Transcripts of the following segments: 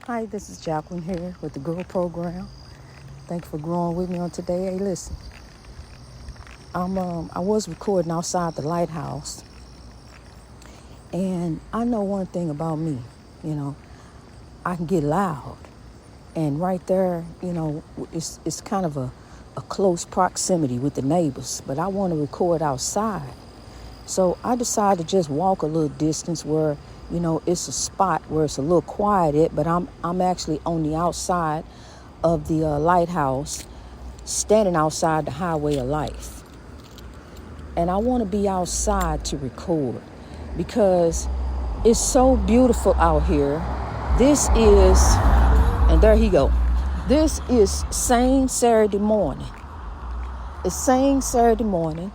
Hi, this is Jacqueline here with the Girl Program. Thank you for growing with me on today. Hey, listen, I was recording outside the lighthouse, and I know one thing about me, I can get loud, and right there, it's kind of a close proximity with the neighbors, but I want to record outside. So I decided to just walk a little distance where, it's a spot where it's a little quieted, but I'm actually on the outside of the lighthouse, standing outside the highway of life. And I want to be outside to record because it's so beautiful out here. And there he go. This is Same Saturday morning. It's Same Saturday morning.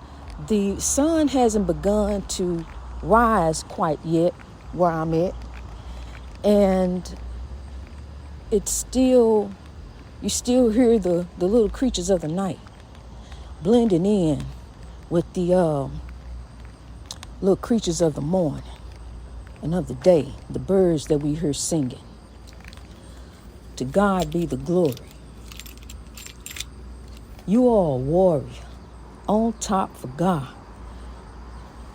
The sun hasn't begun to rise quite yet where I'm at. And you still hear the little creatures of the night blending in with the little creatures of the morning and of the day, the birds that we hear singing. To God be the glory. You are a warrior on top for God.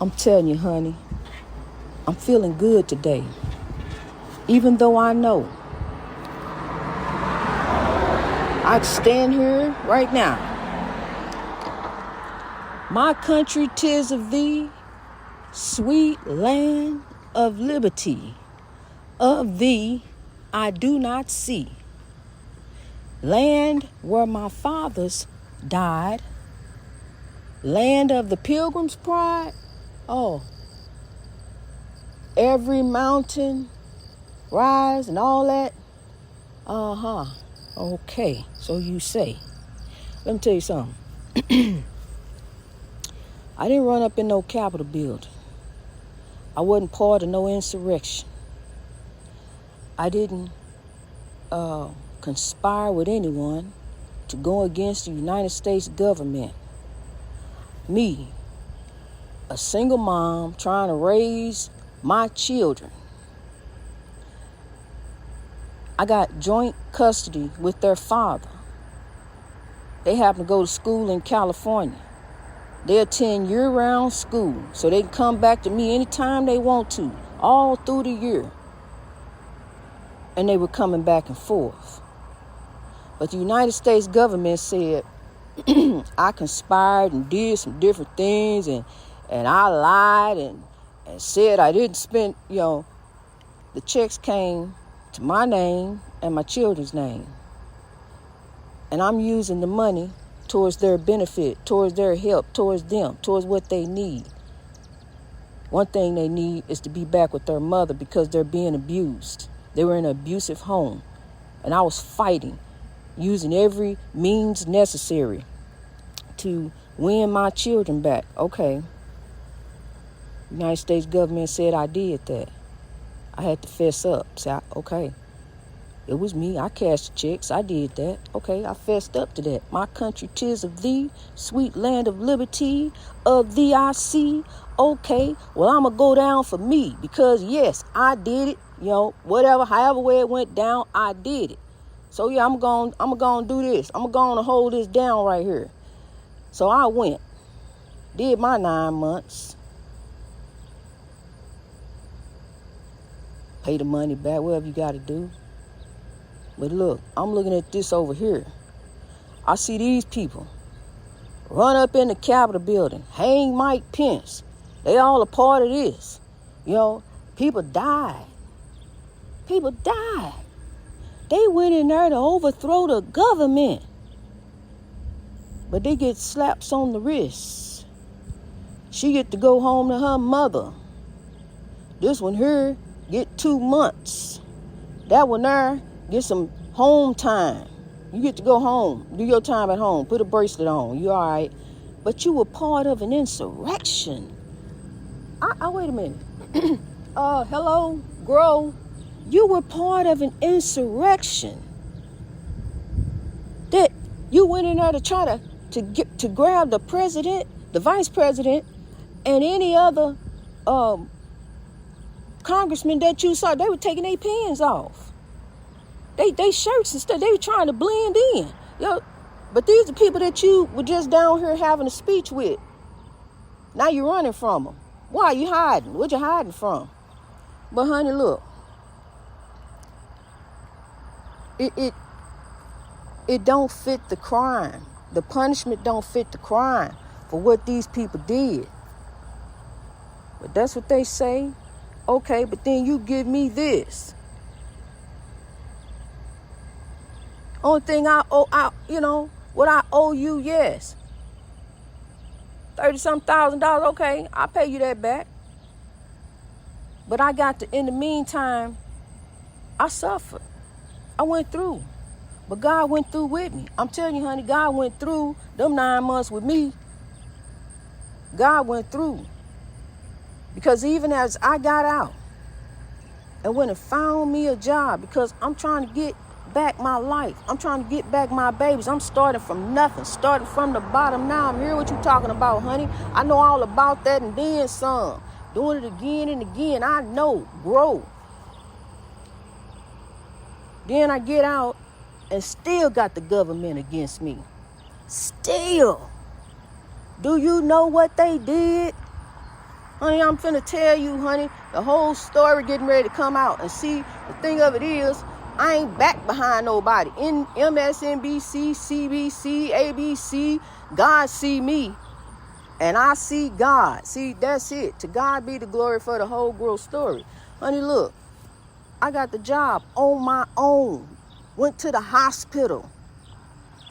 I'm telling you, honey, I'm feeling good today. Even though I know I stand here right now. My country, 'tis of thee, sweet land of liberty. Of thee I do not see. Land where my fathers died. Land of the Pilgrim's pride. Oh, every mountain rise and all that. Okay, so you say. Let me tell you something. I didn't run up in no Capitol building. I wasn't part of no insurrection. I didn't conspire with anyone to go against the United States government. Me, a single mom trying to raise my children. I got joint custody with their father. They happen to go to school in California. They attend year-round school, so they can come back to me anytime they want to, all through the year. And they were coming back and forth. But the United States government said I conspired and did some different things, and I lied and said I didn't spend, the checks came to my name and my children's name. And I'm using the money towards their benefit, towards their help, towards them, towards what they need. One thing they need is to be back with their mother because they're being abused. They were in an abusive home. And I was fighting, using every means necessary to win my children back. Okay. The United States government said I did that. I had to fess up. Say, okay, it was me. I cashed the checks. I did that. Okay, I fessed up to that. My country, 'tis of thee, sweet land of liberty. Of thee I see. Okay, well, I'm going to go down for me because, yes, I did it. However way it went down, I did it. So, yeah, I'm going to do this. I'm going to hold this down right here. So I went, did my 9 months. Pay the money back, whatever you got to do. But look, I'm looking at this over here. I see these people run up in the Capitol building, hang Mike Pence. They all a part of this. People died. People died. They went in there to overthrow the government. But they get slaps on the wrists. She get to go home to her mother. This one here get 2 months. That one there get some home time. You get to go home, do your time at home, put a bracelet on, you all right. But you were part of an insurrection. Wait a minute. Hello, grow. You were part of an insurrection. That you went in there to try to grab the president, the vice president, and any other congressman that you saw. They were taking their pens off. They shirts and stuff. They were trying to blend in. But these are people that you were just down here having a speech with. Now you're running from them. Why are you hiding? What you hiding from? But honey, look. It don't fit the crime. The punishment don't fit the crime for what these people did. But that's what they say. Okay, but then you give me this. Only thing I owe, what I owe you, yes. $30-something thousand, okay, I'll pay you that back. But I got to, in the meantime, I suffered. I went through. But God went through with me. I'm telling you, honey, God went through them 9 months with me. God went through. Because even as I got out and went and found me a job, because I'm trying to get back my life. I'm trying to get back my babies. I'm starting from nothing, starting from the bottom. Now I'm hearing what you're talking about, honey. I know all about that and then some. Doing it again and again. I know, grow. Then I get out and still got the government against me. Still. Do you know what they did? Honey, I'm finna tell you, honey, the whole story getting ready to come out. And see, the thing of it is, I ain't back behind nobody. In MSNBC, CBC, ABC, God see me. And I see God. See, that's it. To God be the glory for the whole growth story. Honey, look, I got the job on my own. Went to the hospital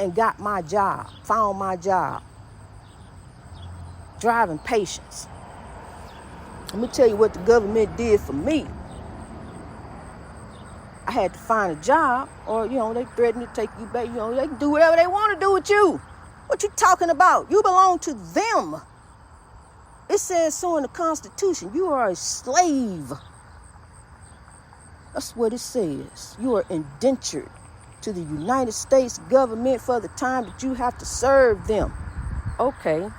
and got my job. Found my job. Driving patients. Let me tell you what the government did for me. I had to find a job, or, they threatened to take you back. They can do whatever they want to do with you. What you talking about? You belong to them. It says so in the Constitution. You are a slave. That's what it says. You are indentured to the United States government for the time that you have to serve them. Okay.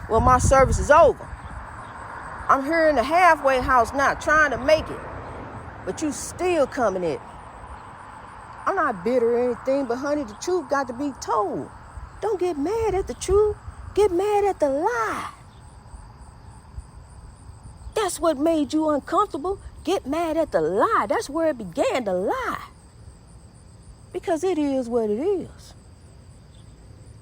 Well, my service is over. I'm here in the halfway house now, trying to make it. But you still coming in. I'm not bitter or anything, but honey, the truth got to be told. Don't get mad at the truth. Get mad at the lie. That's what made you uncomfortable. Get mad at the lie. That's where it began, the lie. Because it is what it is.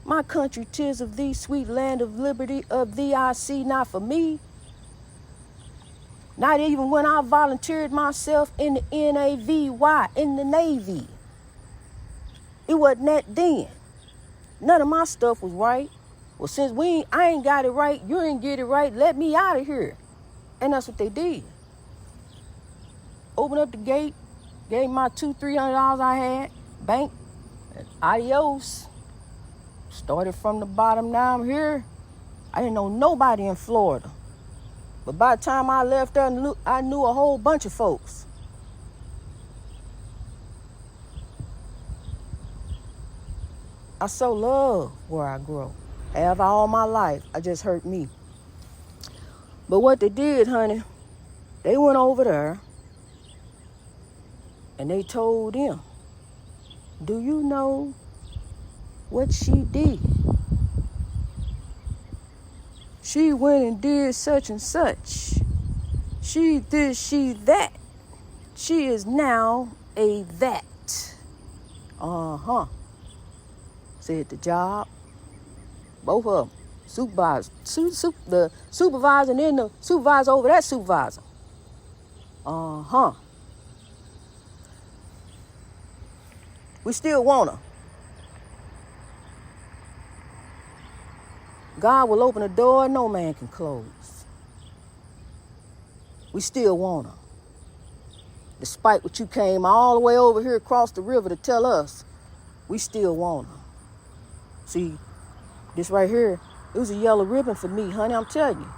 My country, 'tis of thee, sweet land of liberty, of thee I see not for me. Not even when I volunteered myself in the Navy, in the Navy. It wasn't that then. None of my stuff was right. Well, since I ain't got it right, you ain't get it right, let me out of here. And that's what they did. Opened up the gate, gave my $200-300 I had, bank, and adios. Started from the bottom, now I'm here. I didn't know nobody in Florida. But by the time I left there, I knew a whole bunch of folks. I so love where I grow. Have all my life. I just hurt me. But what they did, honey, they went over there and they told them, do you know what she did? She went and did such and such. She this, she that. She is now a that. Uh-huh. Said the job. Both of them. Supervisor. The supervisor and then the supervisor over that supervisor. Uh-huh. We still want her. God will open a door no man can close. We still want her. Despite what you came all the way over here across the river to tell us, we still want her. See, this right here, it was a yellow ribbon for me, honey, I'm telling you.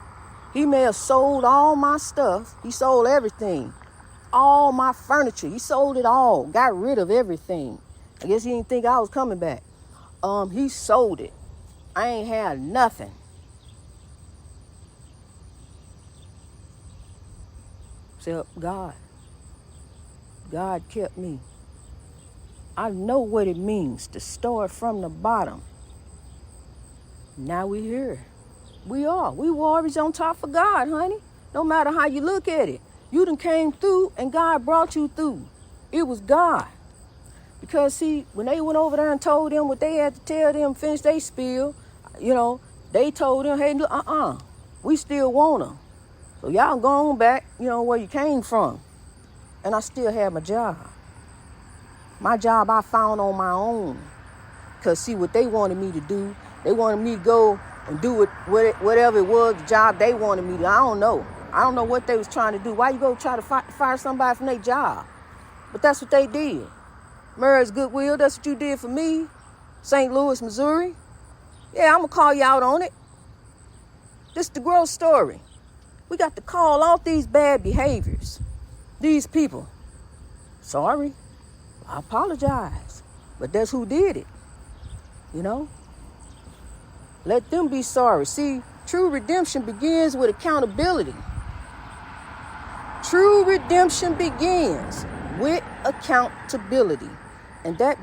He may have sold all my stuff. He sold everything. All my furniture. He sold it all. Got rid of everything. I guess he didn't think I was coming back. He sold it. I ain't had nothing. Except God. God kept me. I know what it means to start from the bottom. Now we're here. We were always on top of God, honey. No matter how you look at it. You done came through and God brought you through. It was God. Because see, when they went over there and told them what they had to tell them, finish their spiel, they told them, hey, we still want them. So y'all go on back, where you came from. And I still had my job. My job I found on my own. Because see, what they wanted me to do, they wanted me to go and do whatever it was, the job they wanted me to. I don't know. I don't know what they was trying to do. Why you go try to fire somebody from their job? But that's what they did. Mary's Goodwill, that's what you did for me. St. Louis, Missouri. Yeah, I'm going to call you out on it. This is the growth story. We got to call out these bad behaviors. These people. Sorry. I apologize. But that's who did it. Let them be sorry. See, true redemption begins with accountability. True redemption begins with accountability. And that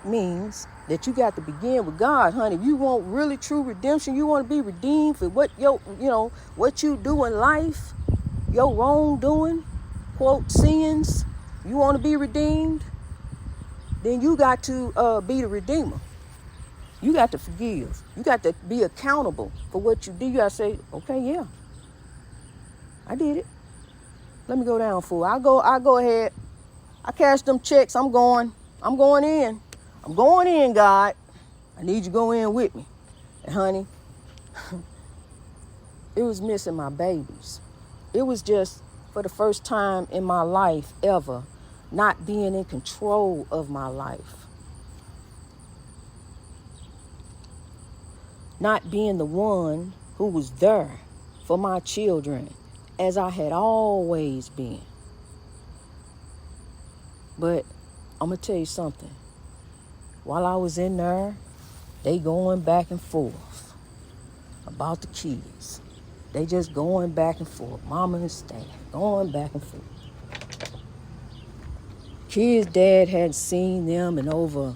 means that you got to begin with God, honey. If you want really true redemption, you want to be redeemed for what what you do in life, your wrongdoing, quote, sins, you want to be redeemed, then you got to be the redeemer. You got to forgive. You got to be accountable for what you did. You got to say, okay, yeah, I did it. Let me go down for it. I go ahead. I cash them checks. I'm going in. I'm going in, God. I need you to go in with me. And honey, it was missing my babies. It was just for the first time in my life ever, not being in control of my life. Not being the one who was there for my children as I had always been. But I'm going to tell you something. While I was in there, they going back and forth about the kids. They just going back and forth. Mama and Stan going back and forth. Kids' dad hadn't seen them in over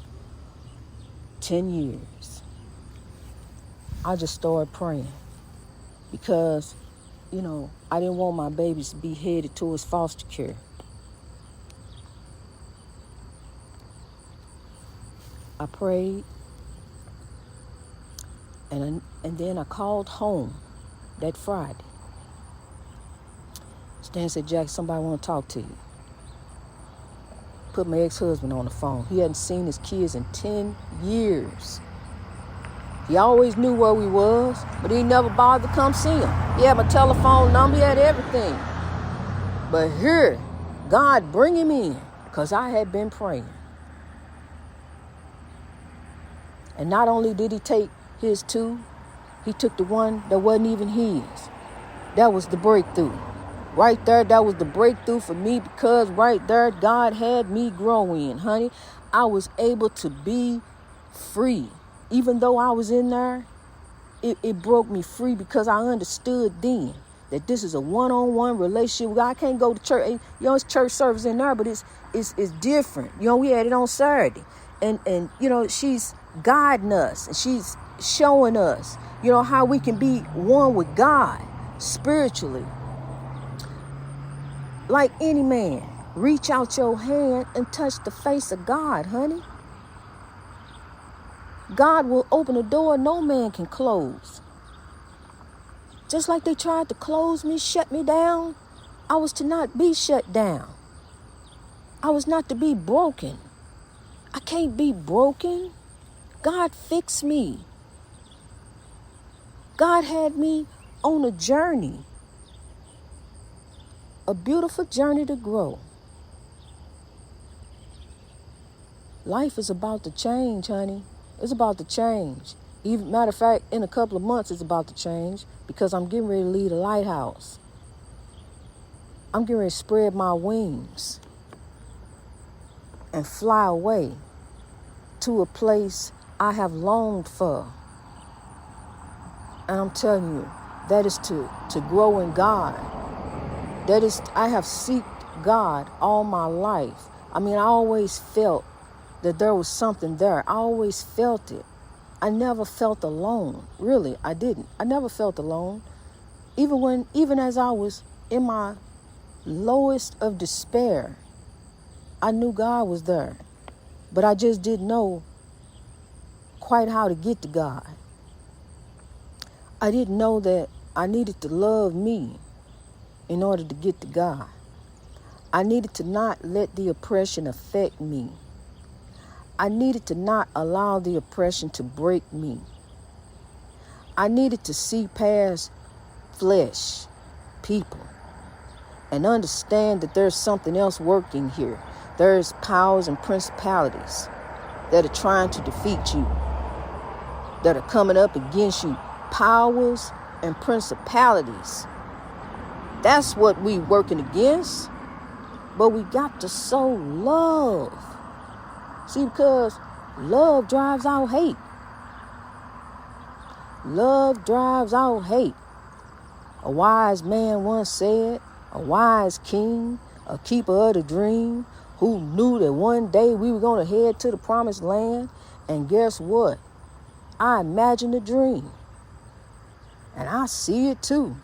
10 years. I just started praying because, I didn't want my babies to be headed towards foster care. I prayed, and then I called home that Friday. Stan said, Jack, somebody want to talk to you. Put my ex-husband on the phone. He hadn't seen his kids in 10 years. He always knew where we was, but he never bothered to come see him. He had my telephone number, he had everything. But here, God bring him in, because I had been praying. And not only did he take his two, he took the one that wasn't even his. That was the breakthrough. Right there, that was the breakthrough for me, because right there, God had me growing, honey. I was able to be free. Even though I was in there, it broke me free, because I understood then that this is a one-on-one relationship. I can't go to church. It's church service in there, but it's different. We had it on Saturday. And she's guiding us, and she's showing us, how we can be one with God spiritually. Like any man, reach out your hand and touch the face of God, honey. God will open a door no man can close. Just like they tried to close me, shut me down, I was to not be shut down. I was not to be broken. I can't be broken. God fixed me. God had me on a journey. A beautiful journey to grow. Life is about to change, honey. It's about to change. Matter of fact, in a couple of months, it's about to change, because I'm getting ready to leave the lighthouse. I'm getting ready to spread my wings and fly away to a place I have longed for. And I'm telling you, that is to grow in God. That is, I have sought God all my life. I mean, I always felt that there was something there. I always felt it. I never felt alone. Really, I didn't. I never felt alone. Even as I was in my lowest of despair, I knew God was there. But I just didn't know quite how to get to God. I didn't know that I needed to love me in order to get to God. I needed to not let the oppression affect me. I needed to not allow the oppression to break me. I needed to see past flesh, people, and understand that there's something else working here. There's powers and principalities that are trying to defeat you, that are coming up against you. Powers and principalities. That's what we working against. But we got to sow love. See, because love drives out hate. Love drives out hate. A wise man once said, a wise king, a keeper of the dream, who knew that one day we were going to head to the promised land. And guess what? I imagined a dream. And I see it too.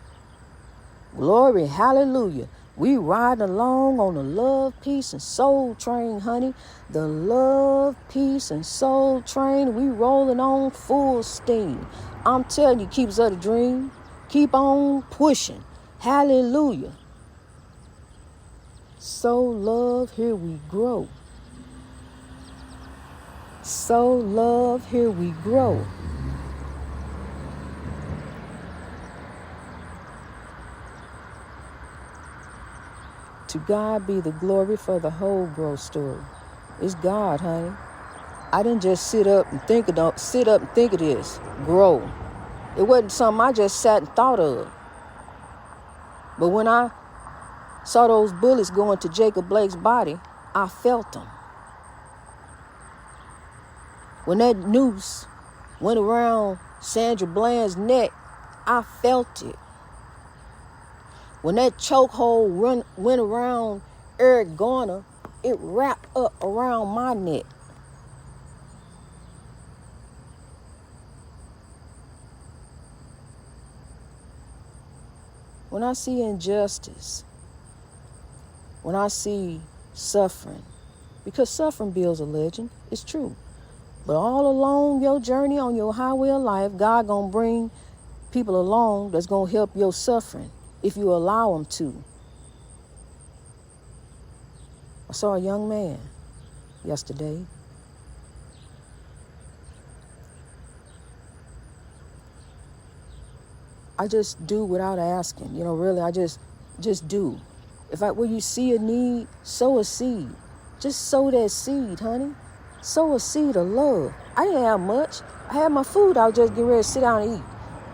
Glory, hallelujah. We riding along on the love, peace, and soul train, honey. The love, peace, and soul train. We rolling on full steam. I'm telling you, keepers of the dream, keep on pushing. Hallelujah. Sow love, here we grow. Sow love, here we grow. To God be the glory for the whole growth story. It's God, honey. I didn't just sit up and think of this. Grow. It wasn't something I just sat and thought of. But when I saw those bullets go into Jacob Blake's body, I felt them. When that noose went around Sandra Bland's neck, I felt it. When that chokehold went around Eric Garner, it wrapped up around my neck. When I see injustice, when I see suffering, because suffering builds a legend, it's true. But all along your journey on your highway of life, God gonna bring people along that's gonna help your suffering if you allow them to. I saw a young man yesterday. I just do without asking. Really, I just do. When you see a need, sow a seed. Just sow that seed, honey. Sow a seed of love. I didn't have much. I had my food. I was just getting ready to sit down and eat.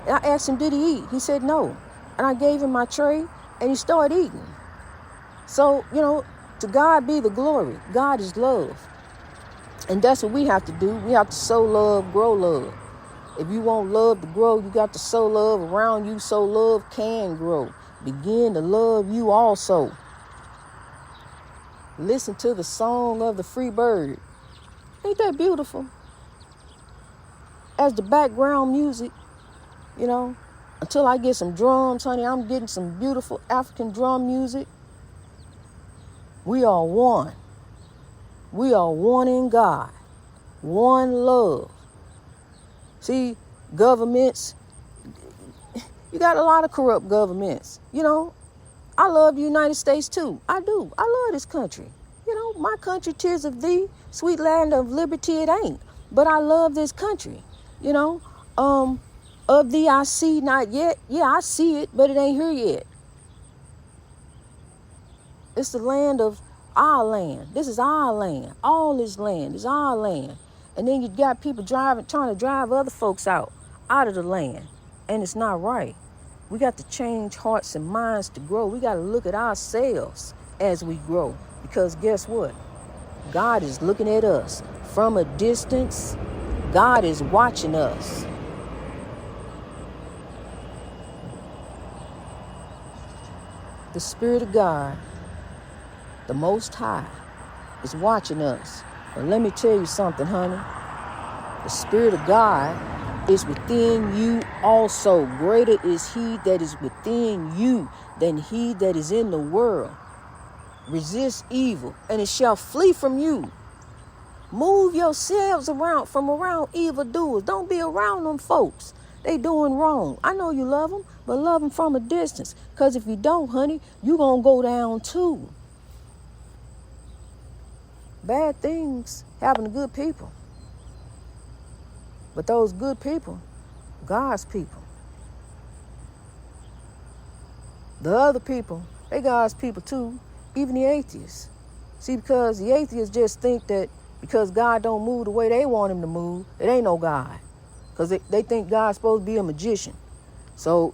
And I asked him, did he eat? He said no. And I gave him my tray, and he started eating. So, to God be the glory. God is love. And that's what we have to do. We have to sow love, grow love. If you want love to grow, you got to sow love around you so love can grow. Begin to love you also. Listen to the song of the free bird. Ain't that beautiful? As the background music, until I get some drums, honey, I'm getting some beautiful African drum music. We are one. We are one in God. One love. See, governments, you got a lot of corrupt governments. I love the United States too. I do. I love this country. My country, 'tis of thee, sweet land of liberty it ain't. But I love this country. Of thee I see not yet. Yeah, I see it, but it ain't here yet. It's the land of our land. This is our land. All this land is our land. And then you got people trying to drive other folks out of the land. And it's not right. We got to change hearts and minds to grow. We got to look at ourselves as we grow. Because guess what? God is looking at us from a distance. God is watching us. The Spirit of God, the Most High, is watching us. But let me tell you something, honey. The Spirit of God is within you also. Greater is he that is within you than he that is in the world. Resist evil, and it shall flee from you. Move yourselves from around evildoers. Don't be around them folks. They doing wrong. I know you love them, but love them from a distance. Because if you don't, honey, you going to go down too. Bad things happen to good people. But those good people, God's people. The other people, they God's people too, even the atheists. See, because the atheists just think that because God don't move the way they want him to move, it ain't no God. Because they think God's supposed to be a magician. So,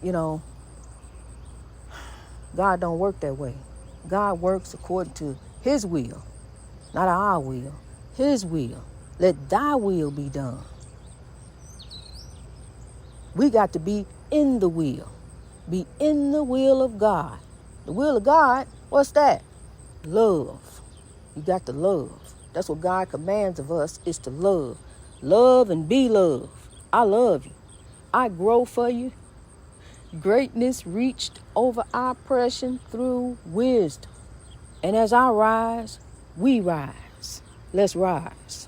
God don't work that way. God works according to his will, not our will. His will. Let thy will be done. We got to be in the will. Be in the will of God. The will of God, what's that? Love. You got to love. That's what God commands of us, is to love. Love and be loved. I love you. I grow for you. Greatness reached over oppression through wisdom. And as I rise, we rise. Let's rise.